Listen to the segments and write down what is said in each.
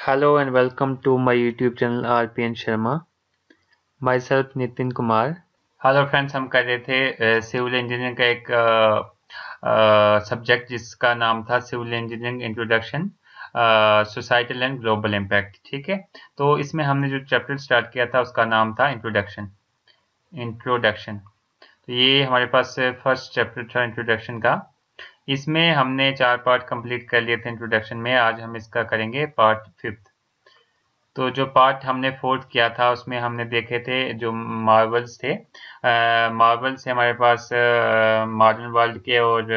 Hello and welcome to my YouTube channel RPN Sharma. Myself Nitin Kumar. Hello friends, हम कर रहे थे civil engineering का एक सब्जेक्ट जिसका नाम था civil engineering introduction societal and global impact. ठीक है, तो इसमें हमने जो चैप्टर स्टार्ट किया था उसका नाम था इंट्रोडक्शन। तो ये हमारे पास फर्स्ट चैप्टर था इंट्रोडक्शन का। इसमें हमने 4 पार्ट कंप्लीट कर लिए थे इंट्रोडक्शन में। आज हम इसका करेंगे पार्ट 5। तो जो पार्ट हमने फोर्थ किया था उसमें हमने देखे थे जो मार्वल्स थे। मार्वल्स हमारे पास मॉडर्न वर्ल्ड के और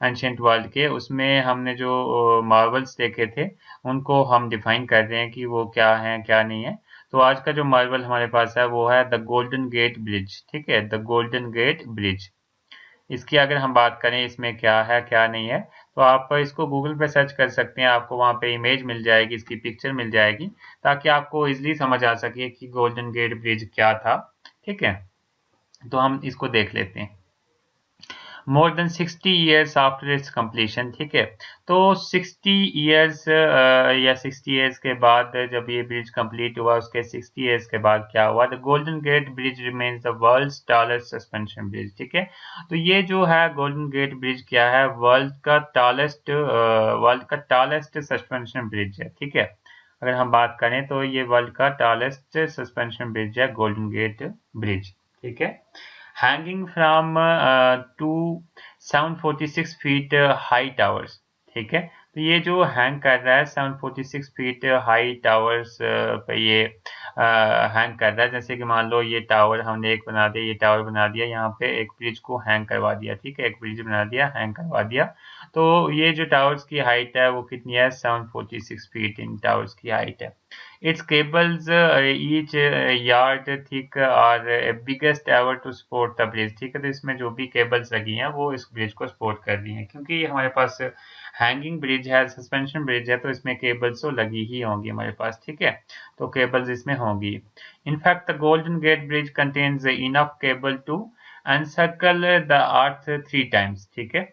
एंशिएंट वर्ल्ड के। उसमें हमने जो मार्वल्स देखे थे उनको हम डिफाइन कर रहे हैं कि वो क्या हैं क्या नहीं है। तो आज का जो मार्वल हमारे पास है वो है द गोल्डन गेट ब्रिज। ठीक है, द गोल्डन गेट ब्रिज। इसकी अगर हम बात करें इसमें क्या है क्या नहीं है, तो आप इसको गूगल पे सर्च कर सकते हैं। आपको वहाँ पे इमेज मिल जाएगी, इसकी पिक्चर मिल जाएगी, ताकि आपको इजीली समझ आ सके कि गोल्डन गेट ब्रिज क्या था। ठीक है, तो हम इसको देख लेते हैं। More than 60 years after it's completion. ठीक है, तो 60 ईयर्स या 60 ईयर्स के बाद जब ये ब्रिज कंप्लीट हुआ, उसके 60 ईयर्स के बाद क्या हुआ? The Golden Gate Bridge remains the world's tallest suspension bridge. ठीक है, तो ये जो है गोल्डन गेट ब्रिज क्या है? वर्ल्ड का टॉलेस्ट सस्पेंशन ब्रिज है। ठीक है, अगर हम बात करें तो ये वर्ल्ड का टॉलेस्ट सस्पेंशन ब्रिज है, गोल्डन गेट ब्रिज। ठीक है, hanging from two 746 feet high towers. ठीक है, तो ये जो हैंग कर रहा है 746 फीट हाई टावर्स पे ये हैंग कर रहा है। जैसे कि मान लो ये टावर हमने एक बना दिया, ये टावर बना दिया, यहाँ पे एक ब्रिज को हैंग करवा दिया। ठीक है, एक ब्रिज बना दिया, हैंग करवा दिया। तो ये जो टावर्स की हाइट है वो कितनी है? 746 फीट इन टावर्स की हाइट है। Its cables each yard thick are biggest ever to support the bridge। ठीक है, तो इसमें जो भी केबल्स लगी हैं वो इस ब्रिज को सपोर्ट कर रही हैं, क्योंकि ये हमारे पास हैंगिंग ब्रिज है, सस्पेंशन ब्रिज है, तो इसमें केबल्स तो लगी ही होंगी हमारे पास। ठीक है, तो केबल्स इसमें होंगी। In fact the Golden Gate Bridge contains enough cable to encircle the earth 3 times। ठीक है,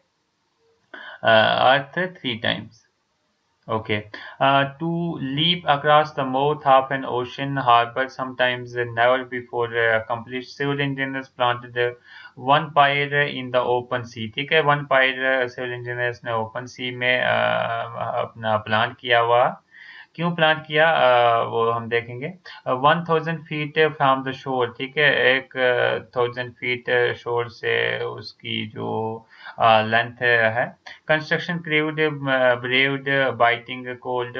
अर्थ 3 times। Okay. To leap across the mouth of an ocean harbor, sometimes never before accomplished, civil engineers planted one pier in the open sea। ठीक है, one pier civil engineers ने open sea में अपना plan किया हुआ। क्यों plan किया वो हम देखेंगे। 1000 फीट फ्रॉम द शोर। ठीक है, 1000 फीट शोर से उसकी जो लेंथ है। Construction crude braved biting cold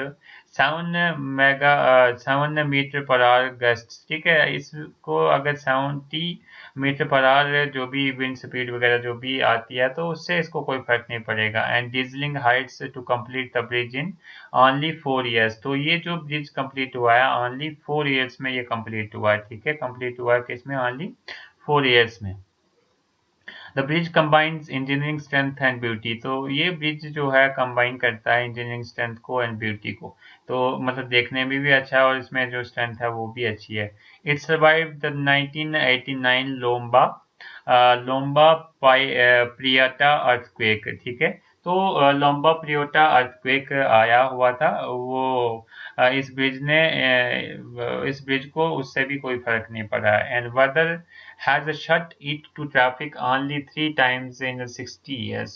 7 metre per hour gust. ठीक है, इसको अगर 70 मीटर पर आवर जो भी विंड स्पीड वगैरह जो भी आती है तो उससे इसको कोई फर्क नहीं पड़ेगा। एंड डीजलिंग heights to complete the bridge in only 4 years. तो ये जो ब्रिज कंप्लीट हुआ है ओनली 4 ईयर्स में ये कंप्लीट हुआ है। ठीक है, कंप्लीट हुआ है किसमें? ओनली 4 ईयर्स में। The bridge combines engineering strength and beauty. तो ये ब्रिज जो है कंबाइन करता है इंजीनियरिंग स्ट्रेंथ को एंड ब्यूटी को। तो मतलब देखने में भी अच्छा है और इसमें जो स्ट्रेंथ है वो भी अच्छी है। It survive the 1989 Loma Prieta earthquake. ठीक है, तो लोम्बा प्रियोटा अर्थक्वेक आया हुआ था। वो इस ब्रिज को उससे भी कोई फर्क नहीं पड़ा। And weather has shut it to traffic only 3 times in 60 years.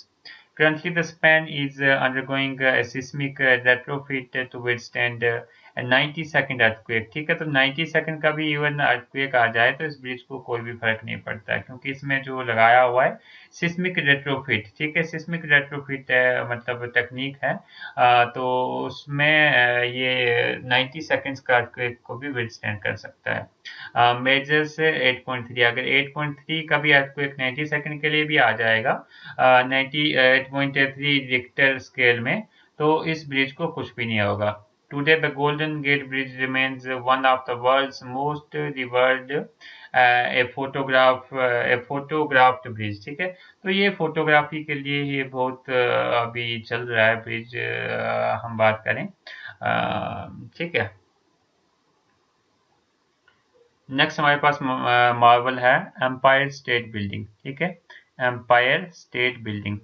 Currently, the span is undergoing a seismic retrofit to withstand a 90-second earthquake। ठीक है, तो 90 सेकंड का भी इवन अर्थक्वेक आ जाए तो इस ब्रिज को कोई भी फर्क नहीं पड़ता है, क्योंकि इसमें जो लगाया हुआ है सिस्मिक रेट्रोफिट। ठीक है, सिस्मिक रेट्रोफिट मतलब टेक्निक है। तो उसमें ये 90 सेकंड्स का अर्थक्वेक को भी विथस्टैंड कर सकता है। मेजर से 8.3, अगर 8.3 का भी अर्थक्वेक 90 सेकंड के लिए भी आ जाएगा 8.3 रिक्टर स्केल में, तो इस ब्रिज को कुछ भी नहीं होगा। Today the Golden Gate Bridge remains one of the world's most revered photographed bridge. ठीक है, तो ये फोटोग्राफी के लिए ये बहुत अभी चल रहा है ब्रिज, हम बात करें। ठीक है, नेक्स्ट हमारे पास मार्वल है एम्पायर स्टेट बिल्डिंग। ठीक है, एम्पायर स्टेट बिल्डिंग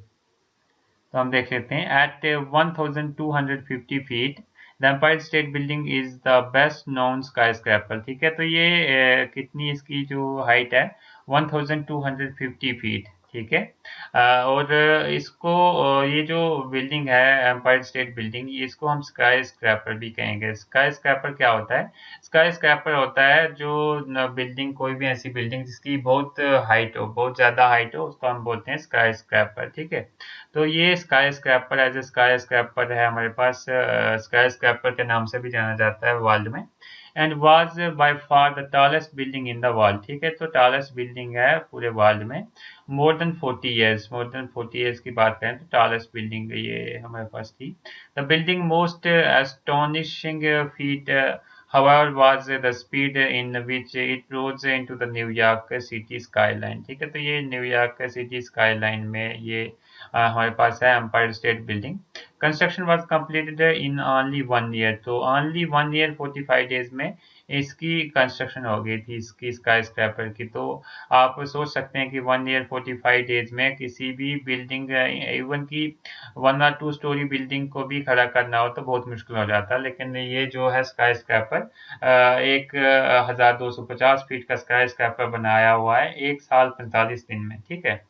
तो हम देख लेते हैं। At 1250 feet the Empire State Building is the best known skyscraper. ठीक है, तो ये कितनी इसकी जो हाइट है 1250 फीट। ठीक है, और इसको ये जो बिल्डिंग है एम्पायर स्टेट बिल्डिंग, इसको हम स्काई स्क्रैपर भी कहेंगे। स्काई स्क्रैपर क्या होता है? स्काई स्क्रैपर होता है जो बिल्डिंग, कोई भी ऐसी बिल्डिंग जिसकी बहुत हाइट हो, बहुत ज़्यादा हाइट हो, उसको हम बोलते हैं स्काई स्क्रैपर। ठीक है, तो ये skyscraper as a skyscraper है हमारे पास, स्काई स्क्रैपर के नाम से भी जाना जाता है वर्ल्ड में। And was by far the tallest building in the world. ठीक है, तो टॉलेस्ट बिल्डिंग है पूरे वर्ल्ड में। मोर देन 40 ईयर्स की बात करें तो टॉलेस्ट बिल्डिंग ये हमारे पास थी। The building most astonishing feet however was the speed in which it rose into the New York city skyline. ठीक है, तो ये न्यूयॉर्क सिटी स्काईलाइन में ये हमारे पास है Empire State Building. Construction was completed in only 1 year, तो ओनली 1 ईयर 45 डेज में इसकी कंस्ट्रक्शन हो गई थी, इसकी स्काई स्क्रैपर की। तो आप सोच सकते हैं कि 1 ईयर 45 डेज में किसी भी बिल्डिंग, इवन की 1 और 2 स्टोरी बिल्डिंग को भी खड़ा करना हो तो बहुत मुश्किल हो जाता है, लेकिन ये जो है स्काई स्क्रैपर 1250 फीट का स्काई स्क्रैपर बनाया हुआ है 1 साल 45 दिन में। ठीक है,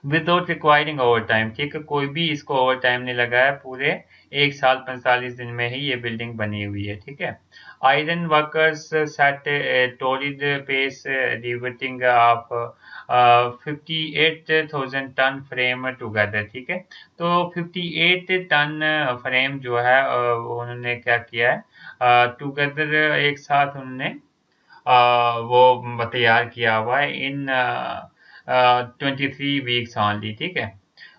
विदाउट रिक्वायरिंग ओवर टाइम। ठीक है, कोई भी इसको ओवर टाइम नहीं लगा है, पूरे 1 साल 45 दिन में ही ये बिल्डिंग बनी हुई है। ठीक है, iron workers set torrid pace riveting of 58,000 ton frame together. ठीक है, तो 58 टन फ्रेम जो है उन्होंने क्या किया है, टुगेदर एक साथ उन्होंने वो तैयार किया हुआ है इन 23 वीक्स ओनली। ठीक है,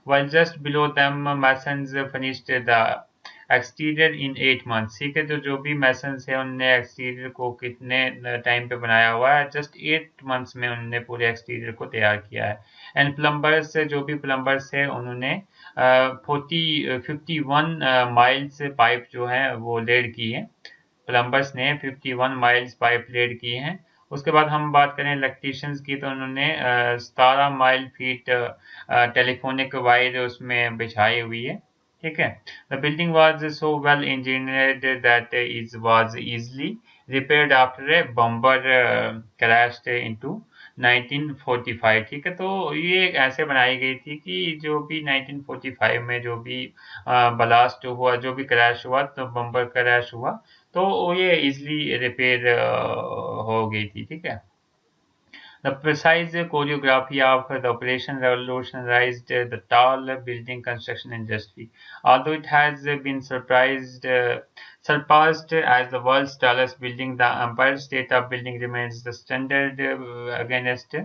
while just below them masons finished the exterior in 8 months. ठीक है, तो जो भी मैसन्स है उनने एक्सटीरियर को कितने टाइम पे बनाया हुआ है, जस्ट 8 मंथ्स में उन्होंने पूरे एक्सटीरियर को तैयार किया है। एंड प्लम्बर्स, जो भी प्लम्बर्स है उन्होंने 51 माइल्स पाइप जो है वो लेड की है। प्लम्बर्स ने 51 माइल्स पाइप लेड की हैं। उसके बाद हम बात करें इलेक्ट्रीशियंस की, तो उन्होंने 17 माइल फीट टेलीफोनिक वायर उसमें बिछाई हुई है। ठीक है, the building was so well engineered that is was easily repaired after a bomber crashed into 1945। ठीक है, तो ये ऐसे बनाई गई थी कि जो भी 1945 में जो भी ब्लास्ट हुआ, जो भी क्रैश हुआ, तो बम्बर क्रैश हुआ, तो ये इजीली रिपेयर हो गई थी। ठीक है, the precise choreography of the operation revolutionized the tall building construction industry. Although it has been surpassed as the world's tallest building, the Empire State of Building remains the standard against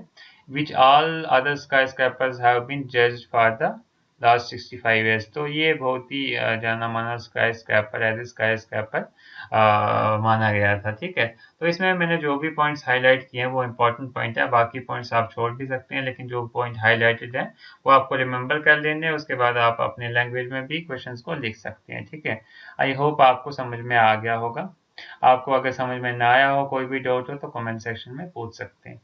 which all other skyscrapers have been judged for the last 65 years. तो ये बहुत ही जाना माना skyscraper as a skyscraper माना गया था। ठीक है, तो इसमें मैंने जो भी पॉइंट्स हाईलाइट किए हैं वो इंपॉर्टेंट पॉइंट है, बाकी पॉइंट्स आप छोड़ भी सकते हैं, लेकिन जो पॉइंट हाईलाइटेड है वो आपको रिमेंबर कर लेने हैं। उसके बाद आप अपने लैंग्वेज में भी क्वेश्चंस को लिख सकते हैं। ठीक है, आई होप आपको समझ में आ गया होगा। आपको अगर समझ में ना आया हो, कोई भी डाउट हो, तो कमेंट सेक्शन में पूछ सकते हैं।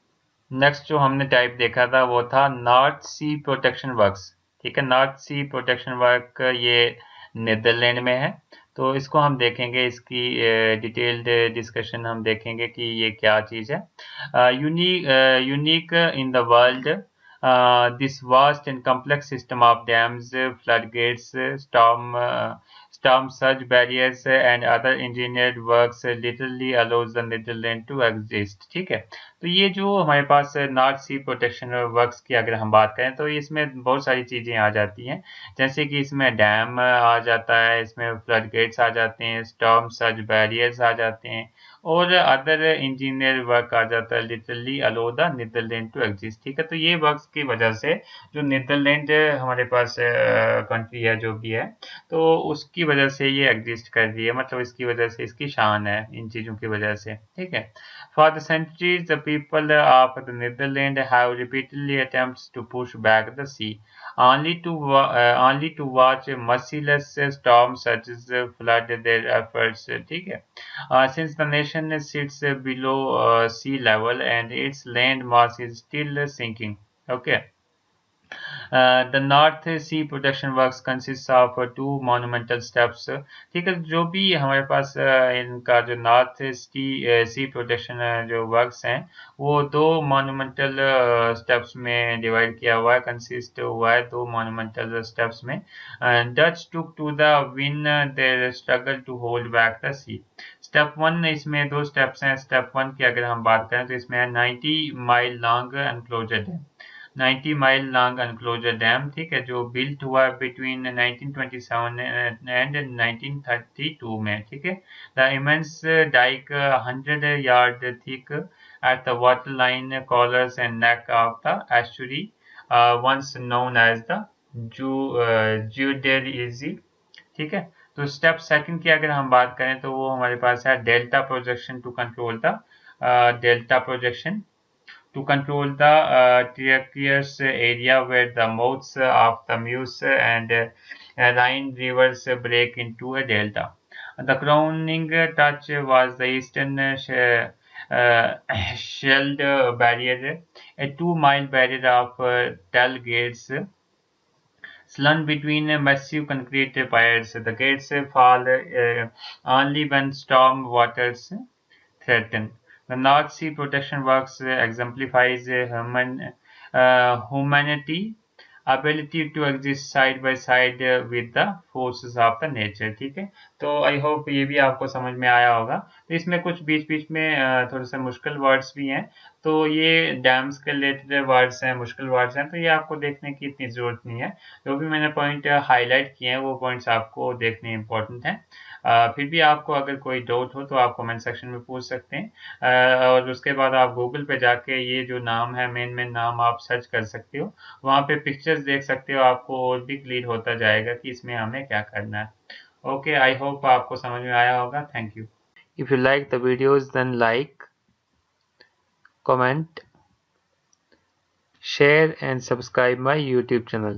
नेक्स्ट जो हमने टाइप देखा था वो था नॉर्थ सी प्रोटेक्शन वर्क्स। ठीक है, नॉर्थ सी प्रोटेक्शन वर्क ये नीदरलैंड में है। तो इसको हम देखेंगे, इसकी डिटेल्ड डिस्कशन हम देखेंगे कि ये क्या चीज़ है। Unique in the world, this vast and complex system of dams, flood gates, storm surge barriers and other engineered works literally allows the Netherlands to exist। ठीक है, तो ये जो हमारे पास नॉर्थ सी प्रोटेक्शन वर्क्स की अगर हम बात करें तो इसमें बहुत सारी चीज़ें आ जाती हैं, जैसे कि इसमें डैम आ जाता है, इसमें फ्लड गेट्स आ जाते हैं, स्टॉर्म सर्ज बैरियर्स आ जाते हैं, और अदर इंजीनियर वर्क आ जाता है, literally allow the Netherland to exist. ठीक है, तो ये वर्क्स की वजह से जो नीदरलैंड हमारे पास कंट्री है जो भी है, तो उसकी वजह से ये एग्जिस्ट कर रही है, मतलब इसकी वजह से इसकी शान है इन चीज़ों की वजह से। ठीक है, for the centuries the people of the Netherlands have repeatedly attempts to push back the sea, only to watch merciless storms such as flood their efforts। ठीक है, since the nation sits below sea level and its land mass is still sinking। okay, the North Sea protection works consist of two monumental steps. ठीक है, जो भी हमारे पास इनका जो नॉर्थ सी प्रोटेक्शन जो वर्क्स हैं वो दो मोनूमेंटल स्टेप्स में डिवाइड किया हुआ है, कंसिस्ट हुआ है दो मोनूमेंटल स्टेप्स में। Dutch took to the win their struggle to hold back the sea. Step one, इसमें दो स्टेप्स हैं। स्टेप वन की अगर हम बात करें तो इसमें है 90 mile long enclosure dam. 90 mile long enclosure dam, ठीक है, जो बिल्ट हुआ बिटवीन 1927 एंड 1932 में। ठीक है, the immense dike 100 yard thick at the waterline collars and neck of the estuary, once known as the Juderizzi। ठीक है, तो स्टेप सेकंड की अगर हम बात करें तो वो हमारे पास है delta projection to control the delta projection to control the treacherous area where the mouths of the Meuse and Rhine rivers break into a delta. The crowning touch was the eastern shelled barrier, a 2-mile barrier of tall gates slung between massive concrete piers. The gates fall only when storm waters threaten. The North Sea Protection Works exemplifies humanity ability to exist side by side with the forces of the nature। ठीक है, तो I hope ये भी आपको समझ में आया होगा। तो इसमें कुछ बीच बीच में थोड़े से मुश्किल वर्ड्स भी हैं, तो ये डैम्स के रिलेटेड वर्ड्स हैं, मुश्किल वर्ड्स हैं, तो ये आपको देखने की इतनी ज़रूरत नहीं है। जो भी मैंने पॉइंट हाईलाइट किए हैं वो पॉइंट्स आपको देखने इंपॉर्टेंट हैं। फिर भी आपको अगर कोई डाउट हो तो आप कमेंट सेक्शन में पूछ सकते हैं, और उसके बाद आप गूगल पे जाके ये जो नाम है मेन मेन नाम आप सर्च कर सकते हो, वहाँ पे पिक्चर्स देख सकते हो, आपको और भी क्लियर होता जाएगा कि इसमें हमें क्या करना है। ओके, आई होप आपको समझ में आया होगा। Thank you. If you like the videos then like, comment, share and subscribe my YouTube channel.